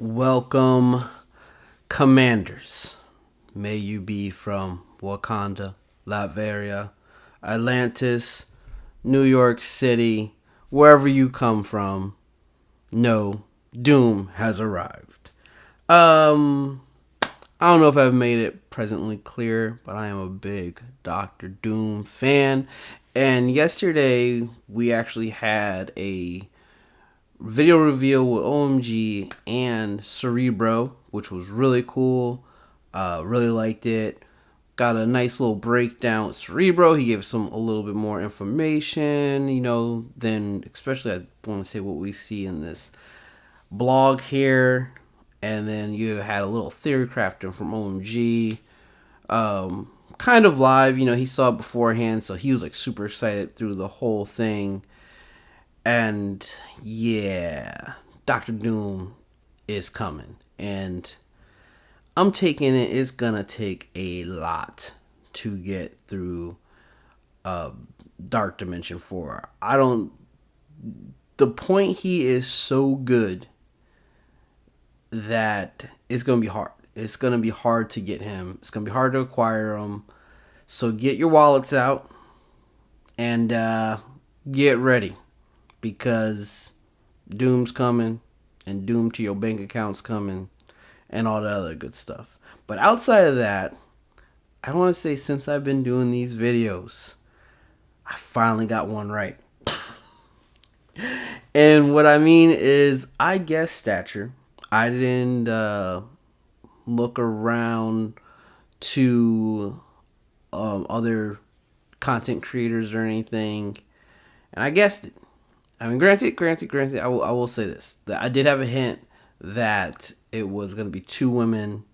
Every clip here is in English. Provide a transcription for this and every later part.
Welcome, Commanders. May you be from Wakanda, Latveria, Atlantis, New York City, wherever you come from. No, Doom has arrived. I don't know if I've made it presently clear, but I am a big Doctor Doom fan. And yesterday we actually had a video reveal with OMG and Cerebro, which was really cool. Really liked it. Got a nice little breakdown with Cerebro. He gave some a little bit more information, than especially I want to say what we see in this blog here. And then you had a little theory crafting from OMG. Kind of live, he saw it beforehand, so he was like super excited through the whole thing. And yeah, Doctor Doom is coming. And I'm taking it. It's going to take a lot to get through Dark Dimension 4. The point he is so good that it's going to be hard. It's going to be hard to get him. It's going to be hard to acquire him. So get your wallets out and get ready. Because Doom's coming, and Doom to your bank account's coming, and all the other good stuff. But outside of that, I want to say since I've been doing these videos, I finally got one right. And what I mean is, I guessed stature. I didn't look around to other content creators or anything, and I guessed it. I mean, granted, I will say this. That I did have a hint that it was going to be two women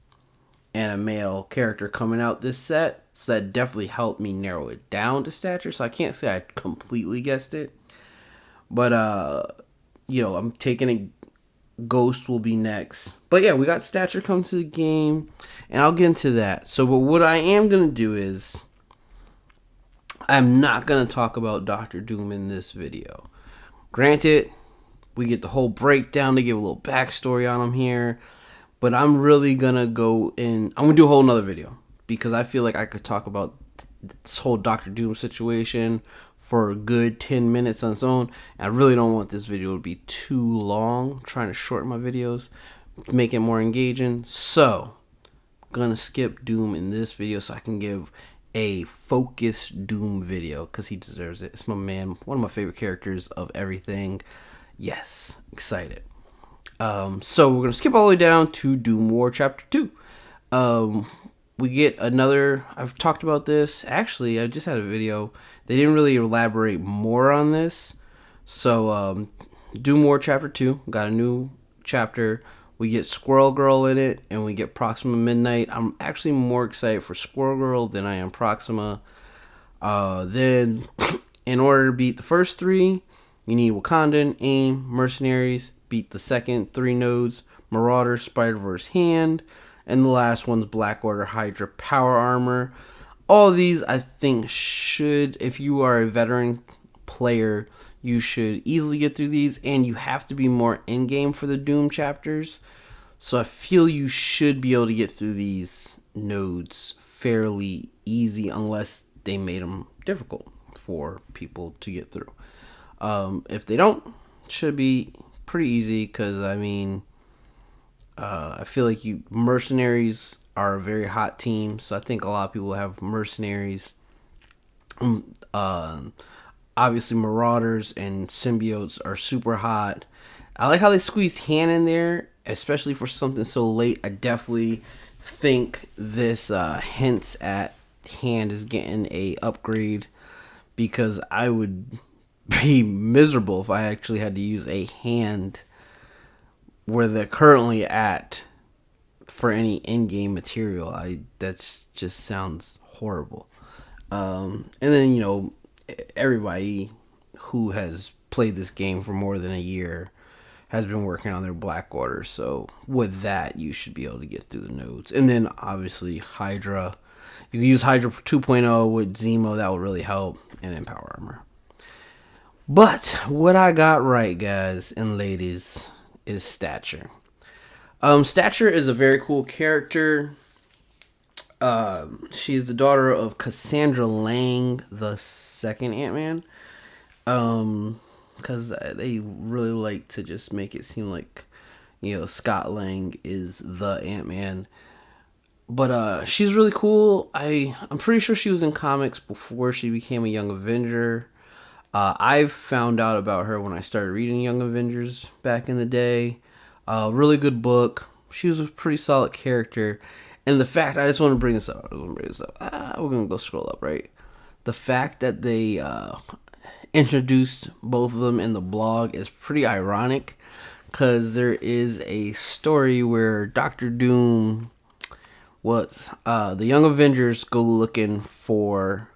and a male character coming out this set. So that definitely helped me narrow it down to stature. So I can't say I completely guessed it. But, I'm taking a Ghost will be next. But yeah, we got stature come to the game. And I'll get into that. So, but what I am going to do is I'm not going to talk about Doctor Doom in this video. Granted, we get the whole breakdown to give a little backstory on him here, but I'm really gonna go in. I'm gonna do a whole nother video because I feel like I could talk about this whole Doctor Doom situation for a good 10 minutes on its own. I really don't want this video to be too long. I'm trying to shorten my videos, make it more engaging. So, I'm gonna skip Doom in this video so I can give a focused Doom video because he deserves it. It's my man, one of my favorite characters of everything. Yes, excited. So we're gonna skip all the way down to Doom War Chapter 2. We get another. I've talked about this. Actually, I just had a video. They didn't really elaborate more on this. So Doom War Chapter 2 got a new chapter. We get Squirrel Girl in it, and we get Proxima Midnight. I'm actually more excited for Squirrel Girl than I am Proxima. Then, in order to beat the first three, you need Wakandan, AIM, Mercenaries, beat the second three nodes, Marauder, Spider-Verse Hand, and the last one's Black Order Hydra Power Armor. All of these, I think, should, if you are a veteran player, you should easily get through these, and you have to be more in-game for the Doom chapters. So I feel you should be able to get through these nodes fairly easy, unless they made them difficult for people to get through. If they don't, it should be pretty easy, because, I feel like Mercenaries are a very hot team, so I think a lot of people have Mercenaries. Obviously, Marauders and Symbiotes are super hot. I like how they squeezed Hand in there, especially for something so late. I definitely think this hints at Hand is getting a upgrade, because I would be miserable if I actually had to use a Hand where they're currently at for any in-game material. That just sounds horrible. And then, everybody who has played this game for more than a year has been working on their Black Order, so with that you should be able to get through the nodes. And then obviously Hydra, you can use Hydra 2.0 with Zemo, that will really help, and then Power Armor. But what I got right, guys and ladies, is stature. Stature is a very cool character. She's the daughter of Cassandra Lang, the second Ant Man. Because they really like to just make it seem like, Scott Lang is the Ant Man. But she's really cool. I'm pretty sure she was in comics before she became a Young Avenger. I found out about her when I started reading Young Avengers back in the day. Really good book. She was a pretty solid character. And the fact, I just want to bring this up. We're going to go scroll up, right? The fact that they introduced both of them in the blog is pretty ironic. Because there is a story where Doctor Doom was, the Young Avengers go looking for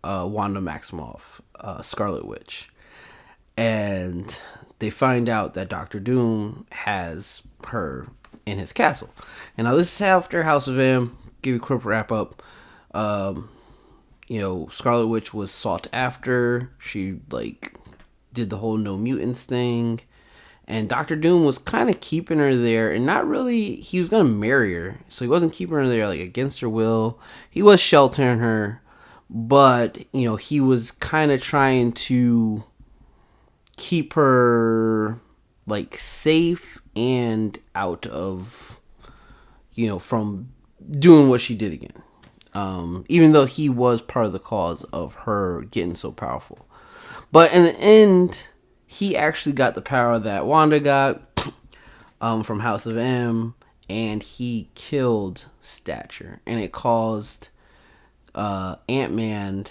Wanda Maximoff, Scarlet Witch. And they find out that Doctor Doom has her in his castle. And now this is after House of M. Give you a quick wrap up. Scarlet Witch was sought after. She did the whole no mutants thing. And Doctor Doom was kind of keeping her there, and not really. He was gonna marry her, so he wasn't keeping her there against her will. He was sheltering her, but he was kind of trying to keep her safe and out of from doing what she did again. Even though he was part of the cause of her getting so powerful, but in the end, he actually got the power that Wanda got from House of M, and he killed Stature, and it caused Ant-Man,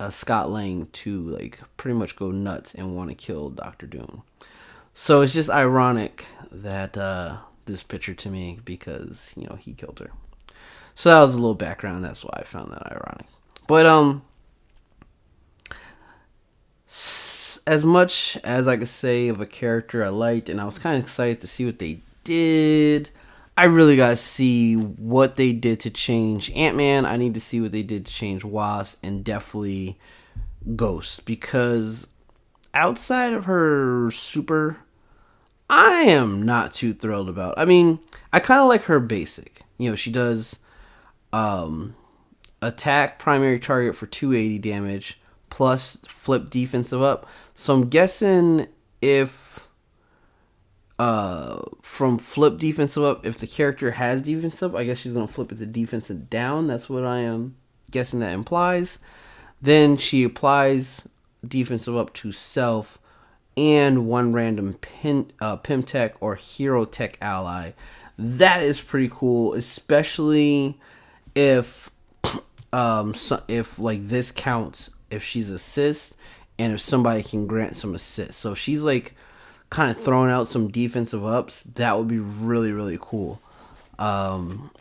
Scott Lang, to pretty much go nuts and want to kill Doctor Doom. So it's just ironic that this picture to me, because he killed her. So that was a little background. That's why I found that ironic. But as much as I could say of a character I liked, and I was kind of excited to see what they did, I really got to see what they did to change Ant-Man. I need to see what they did to change Wasp, and definitely Ghost, because outside of her super, I am not too thrilled about. I mean, I kind of like her basic. She does attack primary target for 280 damage, plus flip defensive up. So I'm guessing if from flip defensive up, if the character has defensive up, I guess she's going to flip it to defensive down. That's what I am guessing that implies. Then she applies defensive up to self and one random Pym Tech or Hero Tech ally. That is pretty cool, especially if if this counts, if she's assist, and if somebody can grant some assist. So if she's kind of throwing out some defensive ups, that would be really, really cool.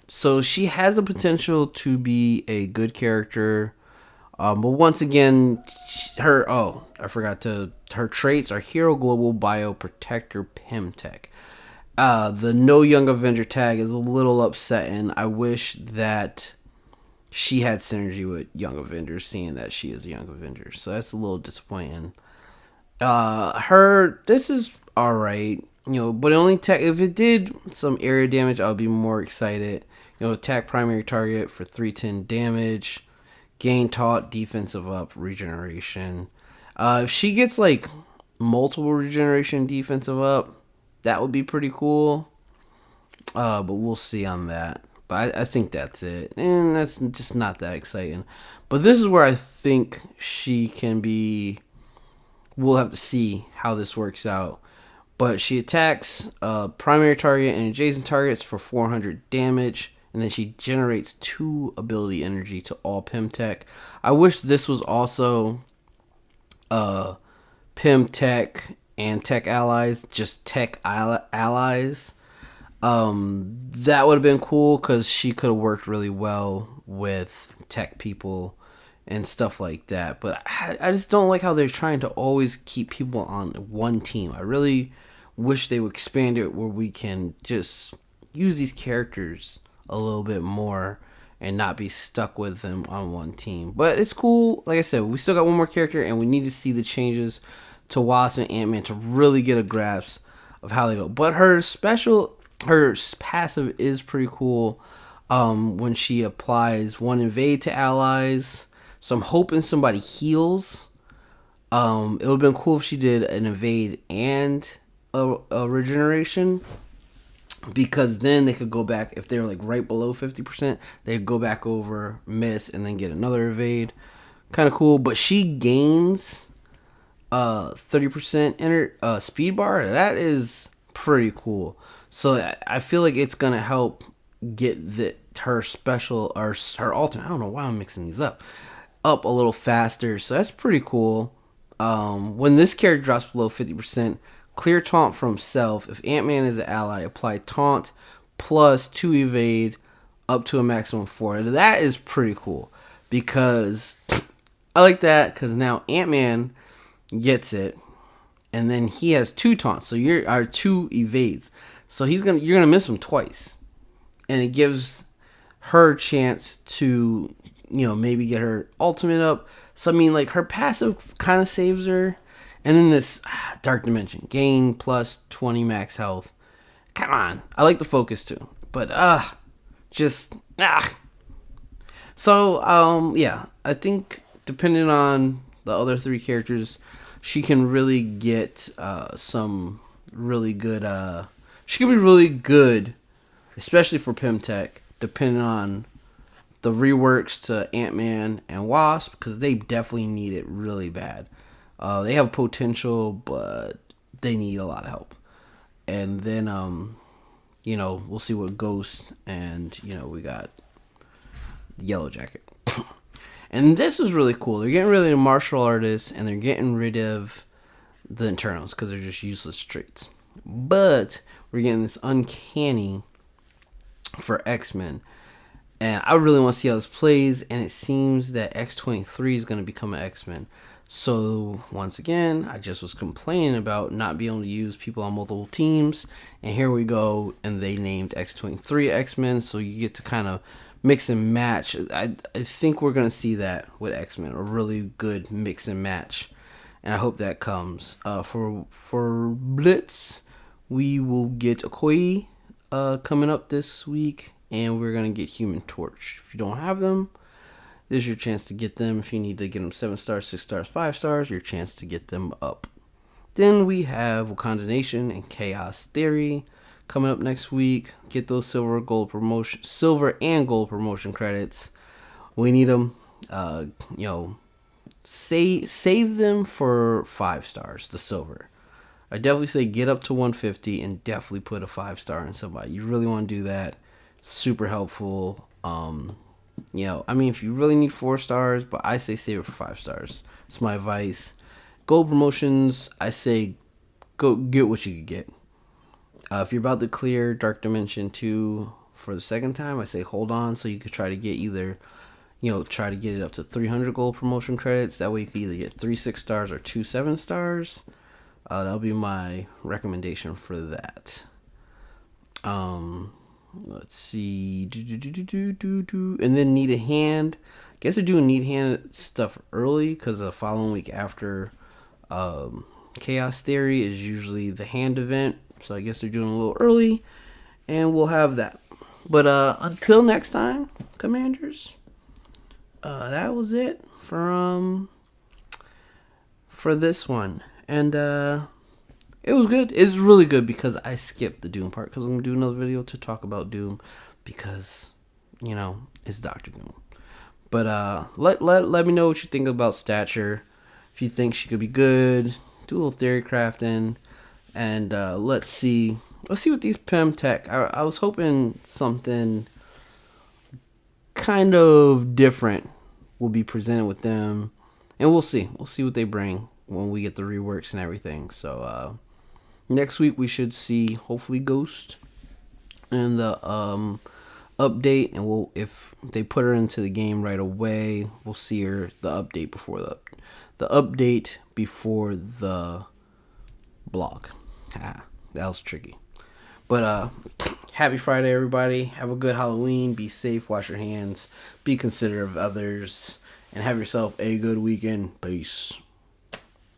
So she has the potential to be a good character. But once again, her traits are Hero Global Bio Protector Pym Tech. The No Young Avenger tag is a little upsetting. I wish that she had synergy with Young Avengers, seeing that she is a Young Avenger. So that's a little disappointing. This is alright, but only if it did some area damage, I would be more excited. Attack primary target for 310 damage, gain taught, defensive up, regeneration. If she gets multiple regeneration, defensive up, that would be pretty cool. But we'll see on that. But I think that's it. And that's just not that exciting. But this is where I think she can be. We'll have to see how this works out. But she attacks primary target and adjacent targets for 400 damage. And then she generates 2 ability energy to all Pym Tech. I wish this was also Pym Tech and Tech allies. Just Tech allies. That would have been cool, because she could have worked really well with tech people and stuff like that. But I just don't like how they're trying to always keep people on one team. I really wish they would expand it where we can just use these characters a little bit more and not be stuck with them on one team. But it's cool. Like I said, we still got one more character, and we need to see the changes to Wasp and Ant-Man to really get a grasp of how they go. But her special, Her passive is pretty cool. When she applies one invade to allies, so I'm hoping somebody heals. It would have been cool if she did an invade and a regeneration, because then they could go back if they were like right below 50%. They'd go back over, miss, and then get another evade. Kind of cool, but she gains 30% speed bar. That is pretty cool. So I feel like it's gonna help get her special or her alternate. I don't know why I'm mixing these up a little faster. So that's pretty cool. When this character drops below 50%, clear taunt from self. If Ant-Man is an ally, apply taunt plus 2 evade up to a maximum of 4. That is pretty cool because I like that, because now Ant-Man gets it, and then he has 2 taunts, so you're 2 evades. So you're gonna miss him twice, and it gives her a chance to maybe get her ultimate up. So I mean, like, her passive kind of saves her, and then this Dark Dimension gain plus 20 max health. Come on, I like the focus too, but just. So yeah, I think depending on the other 3 characters, she can really get some really good. She could be really good, especially for Pimtech, depending on the reworks to Ant-Man and Wasp, because they definitely need it really bad. They have potential, but they need a lot of help. And then we'll see what Ghost and we got Yellow Jacket. And this is really cool. They're getting rid of the martial artists, and they're getting rid of the internals because they're just useless traits. But we're getting this uncanny for X-Men. And I really want to see how this plays, and it seems that X-23 is going to become an X-Men. So, once again, I just was complaining about not being able to use people on multiple teams, and here we go, and they named X-23 X-Men, so you get to kind of mix and match. I think we're going to see that with X-Men, a really good mix and match, and I hope that comes. For Blitz, we will get Okoye coming up this week, and we're going to get Human Torch. If you don't have them, this is your chance to get them. If you need to get them 7 stars, 6 stars, 5 stars, your chance to get them up. Then we have Wakanda Nation and Chaos Theory coming up next week. Get those silver and gold promotion credits. We need them. Save them for 5 stars, the silver. I definitely say get up to 150 and definitely put a 5 star in somebody. You really want to do that. Super helpful. If you really need 4 stars, but I say save it for 5 stars. It's my advice. Gold promotions, I say go get what you can get. If you're about to clear Dark Dimension 2 for the second time, I say hold on, so you could try to get try to get it up to 300 gold promotion credits. That way you can either get 3 6 stars or 2 7 stars. That'll be my recommendation for that. Let's see. And then Need a Hand. I guess they're doing Need Hand stuff early because the following week after Chaos Theory is usually the hand event. So I guess they're doing a little early. And we'll have that. But until next time, Commanders, that was it for this one. And it was good. It's really good because I skipped the Doom part because I'm going to do another video to talk about Doom because, it's Dr. Doom. But let me know what you think about Stature. If you think she could be good, do a little theory crafting. And let's see what these Pimtech. I was hoping something kind of different will be presented with them. And we'll see. We'll see what they bring when we get the reworks and everything. So, next week we should see hopefully Ghost and the update, and if they put her into the game right away, we'll see her the update before the blog. That was tricky. But happy Friday, everybody. Have a good Halloween. Be safe. Wash your hands. Be considerate of others, and have yourself a good weekend. Peace.